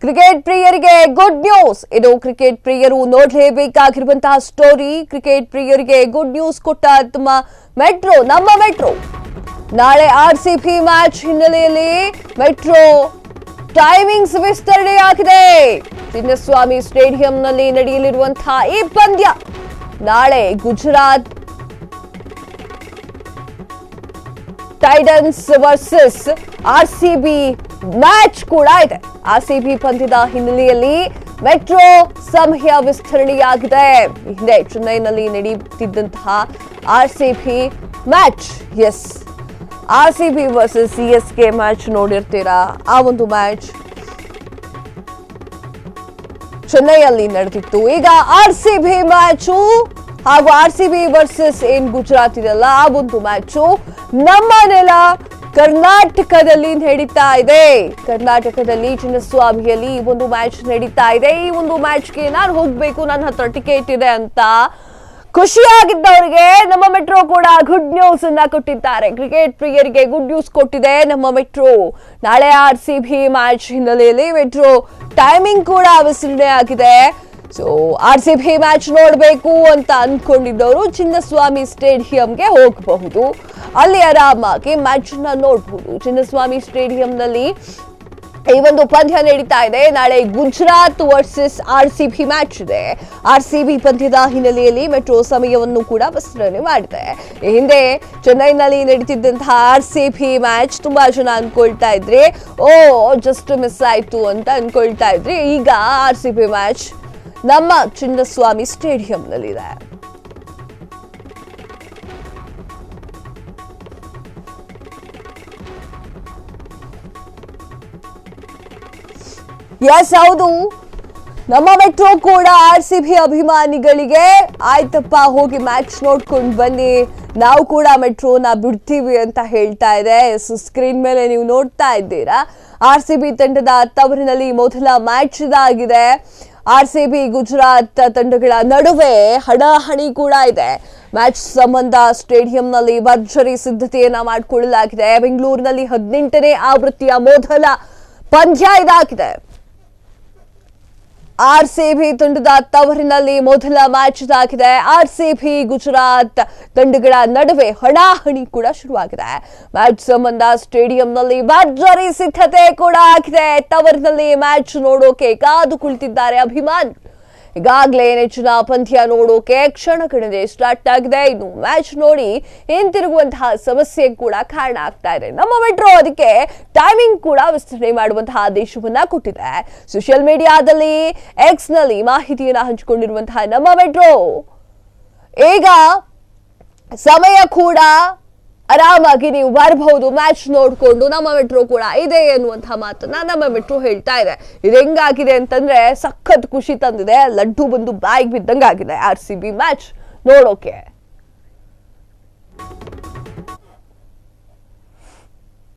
Cricket ಪ್ರಿಯರಿಗೆ good news. ಇದು cricket ಪ್ರಿಯರು ನೋಡಲೇಬೇಕಾಗಿರುವಂತಹ ಸ್ಟೋರಿ. ಕ್ರಿಕೆಟ್ ಪ್ರಿಯರಿಗೆ ಗುಡ್ ನ್ಯೂಸ್ ಕೊಟ್ಟ ನಮ್ಮ ಮೆಟ್ರೋ ನಾಳೆ ಆರ್ಸಿಬಿ ಮ್ಯಾಚ್ ಹಿನ್ನೆಲೆಯಲ್ಲಿ ಮೆಟ್ರೋ ಟೈಮಿಂಗ್ಸ್ ವಿಸ್ತರಣೆಯಾಗಿದೆ. ಚಿನ್ನಸ್ವಾಮಿ ಸ್ಟೇಡಿಯಂನಲ್ಲಿ ನಡೆಯಲಿರುವಂತಹ ಈ ಪಂದ್ಯ ನಾಳೆ Gujarat Titans versus RCB match ಕೂಡ ಇದೆ. ಆರ್ಸಿಬಿ ಪಂದ್ಯದ ಹಿನ್ನೆಲೆಯಲ್ಲಿ ಮೆಟ್ರೋ ಸಮಯ ವಿಸ್ತರಣೆಯಾಗಿದೆ. ಹಿಂದೆ ಚೆನ್ನೈನಲ್ಲಿ ನಡೆಯುತ್ತಿದ್ದಂತಹ RCB match, yes, RCB versus CSK match ನೋಡಿರ್ತೀರಾ. ಆ ಒಂದು ಮ್ಯಾಚ್ ಚೆನ್ನೈಯಲ್ಲಿ ನಡೆದಿತ್ತು. ಈಗ ಆರ್ಸಿಬಿ ಮ್ಯಾಚು ಹಾಗೂ ಆರ್ಸಿಬಿ ವರ್ಸಸ್ ಗುಜರಾತ್ ಇದೆಲ್ಲ, ಆ ಒಂದು ಮ್ಯಾಚು ನಮ್ಮ ನೆಲ ಕರ್ನಾಟಕದಲ್ಲಿ ನಡೀತಾ ಇದೆ. ಕರ್ನಾಟಕದಲ್ಲಿ ಚಿನ್ನಸ್ವಾಮಿಯಲ್ಲಿ ಈ ಒಂದು ಮ್ಯಾಚ್ ನಡೀತಾ ಇದೆ. ಈ ಒಂದು ಮ್ಯಾಚ್ಗೆ ನಾನು ಹೋಗ್ಬೇಕು, ನನ್ನ ಹತ್ರ ಟಿಕೆಟ್ ಇದೆ ಅಂತ ಖುಷಿಯಾಗಿದ್ದವರಿಗೆ ನಮ್ಮ ಮೆಟ್ರೋ ಕೂಡ ಗುಡ್ ನ್ಯೂಸ್ ಅನ್ನ ಕೊಟ್ಟಿದ್ದಾರೆ. ಕ್ರಿಕೆಟ್ ಪ್ರಿಯರಿಗೆ ಗುಡ್ ನ್ಯೂಸ್ ಕೊಟ್ಟಿದೆ ನಮ್ಮ ಮೆಟ್ರೋ. ನಾಳೆ ಆರ್ಸಿಬಿ ಮ್ಯಾಚ್ ಹಿನ್ನೆಲೆಯಲ್ಲಿ ಮೆಟ್ರೋ ಟೈಮಿಂಗ್ ಕೂಡ ವಿಸ್ತರಣೆ ಆಗಿದೆ. ಸೊ ಆರ್ಸಿಬಿ ಮ್ಯಾಚ್ ನೋಡಬೇಕು ಅಂತ ಅನ್ಕೊಂಡಿದ್ದವರು ಚಿನ್ನಸ್ವಾಮಿ ಸ್ಟೇಡಿಯಂಗೆ ಹೋಗಬಹುದು. ಅಲ್ಲಿ ಆರಾಮಾಗಿ ಮ್ಯಾಚ್ ನ ನೋಡಬಹುದು. ಚಿನ್ನಸ್ವಾಮಿ ಸ್ಟೇಡಿಯಂನಲ್ಲಿ ಈ ಒಂದು ಪಂದ್ಯ ನಡೀತಾ ಇದೆ. ನಾಳೆ ಗುಜರಾತ್ ವರ್ಸಸ್ ಆರ್ಸಿಬಿ ಮ್ಯಾಚ್ ಇದೆ. ಆರ್ಸಿಬಿ ಪಂದ್ಯದ ಹಿನ್ನೆಲೆಯಲ್ಲಿ ಮೆಟ್ರೋ ಸಮಯವನ್ನು ಕೂಡ ವಿಸ್ತರಣೆ ಮಾಡಿದೆ. ಈ ಹಿಂದೆ ಚೆನ್ನೈನಲ್ಲಿ ನಡೀತಿದ್ದಂತಹ ಆರ್ಸಿಬಿ ಮ್ಯಾಚ್ ತುಂಬಾ ಜನ ಅನ್ಕೊಳ್ತಾ ಇದ್ರಿ, ಜಸ್ಟ್ ಮಿಸ್ ಆಯ್ತು ಅಂತ ಅನ್ಕೊಳ್ತಾ ಇದ್ರಿ. ಈಗ ಆರ್ಸಿಬಿ ಮ್ಯಾಚ್ ನಮ್ಮ ಚಿನ್ನಸ್ವಾಮಿ ಸ್ಟೇಡಿಯಂನಲ್ಲಿದೆ. ಎಸ್, ಹೌದು, ನಮ್ಮ ಮೆಟ್ರೋ ಕೂಡ ಆರ್ಸಿಬಿ ಅಭಿಮಾನಿಗಳಿಗೆ ಆಯ್ತಪ್ಪ ಹೋಗಿ ಮ್ಯಾಚ್ ನೋಡ್ಕೊಂಡು ಬನ್ನಿ, ನಾವು ಕೂಡ ಮೆಟ್ರೋನ ಬಿಡ್ತೀವಿ ಅಂತ ಹೇಳ್ತಾ ಇದೆ. ಸ್ಕ್ರೀನ್ ಮೇಲೆ ನೀವು ನೋಡ್ತಾ ಇದ್ದೀರಾ, ಆರ್ಸಿಬಿ ತಂಡದ ತವರಿನಲ್ಲಿ ಮೊದಲ ಮ್ಯಾಚ್ ಇದಾಗಿದೆ. ಆರ್ಸಿಬಿ ಗುಜರಾತ್ ತಂಡಗಳ ನಡುವೆ ಹಣಾಹಣಿ ಕೂಡ ಇದೆ. ಮ್ಯಾಚ್ ಸಂಬಂಧ ಸ್ಟೇಡಿಯಂನಲ್ಲಿ ಭರ್ಜರಿ ಸಿದ್ಧತೆಯನ್ನ ಮಾಡಿಕೊಳ್ಳಲಾಗಿದೆ. ಬೆಂಗಳೂರಿನಲ್ಲಿ 18ನೇ ಆವೃತ್ತಿಯ ಮೊದಲ ಪಂದ್ಯ ಇದಾಗಿದೆ. ಆರ್ಸಿಬಿ ತಂಡದ ತವರಿನಲ್ಲಿ ಮೊದಲ ಮ್ಯಾಚ್ ಇದಾಗಿದೆ. ಆರ್ಸಿಬಿ ಗುಜರಾತ್ ತಂಡಗಳ ನಡುವೆ ಹಣಾಹಣಿ ಕೂಡ ಶುರುವಾಗಿದೆ. ಮ್ಯಾಚ್ ಸಂಬಂಧ ಸ್ಟೇಡಿಯಂನಲ್ಲಿ ಭರ್ಜರಿ ಸಿದ್ಧತೆ ಕೂಡ ಆಗಿದೆ. ತವರಿನಲ್ಲಿ ಮ್ಯಾಚ್ ನೋಡೋಕೆ ಕಾದು ಕುಳಿತಿದ್ದಾರೆ ಅಭಿಮಾನಿ. ಈಗಾಗಲೇ ನೆಚ್ಚಿನ ಪಂದ್ಯ ನೋಡೋಕೆ ಕ್ಷಣಗಣನೆ ಸ್ಟಾರ್ಟ್ ಆಗಿದೆ. ಇನ್ನು ಮ್ಯಾಚ್ ನೋಡಿ ಹಿಂತಿರುಗುವಂತಹ ಸಮಸ್ಯೆ ಕೂಡ ಕಾರಣ ಆಗ್ತಾ ಇದೆ. ನಮ್ಮ ಮೆಟ್ರೋ ಅದಕ್ಕೆ ಟೈಮಿಂಗ್ ಕೂಡ ವಿಸ್ತರಣೆ ಮಾಡುವಂತಹ ಆದೇಶವನ್ನ ಕೊಟ್ಟಿದೆ. ಸೋಷಿಯಲ್ ಮೀಡಿಯಾದಲ್ಲಿ ಎಕ್ಸ್ ನಲ್ಲಿ ಮಾಹಿತಿಯನ್ನ ಹಂಚಿಕೊಂಡಿರುವಂತಹ ನಮ್ಮ ಮೆಟ್ರೋ ಈಗ ಸಮಯ ಕೂಡ ಆರಾಮಾಗಿ ನೀವು ಬರಬಹುದು ಮ್ಯಾಚ್ ನೋಡ್ಕೊಂಡು. ನಮ್ಮ ಮೆಟ್ರೋ ಕೂಡ ಇದೆ ಎನ್ನುವಂತಹ ಮಾತನ್ನ ನಮ್ಮ ಮೆಟ್ರೋ ಹೇಳ್ತಾ ಇದೆ. ಇದು ಹೆಂಗಾಗಿದೆ ಅಂತಂದ್ರೆ ಸಖತ್ ಖುಷಿ ತಂದಿದೆ. ಲಡ್ಡು ಬಂದು ಬಾಯಿಗೆ ಬಿದ್ದಂಗಾಗಿದೆ ಆರ್ಸಿಬಿ ಮ್ಯಾಚ್ ನೋಡೋಕೆ.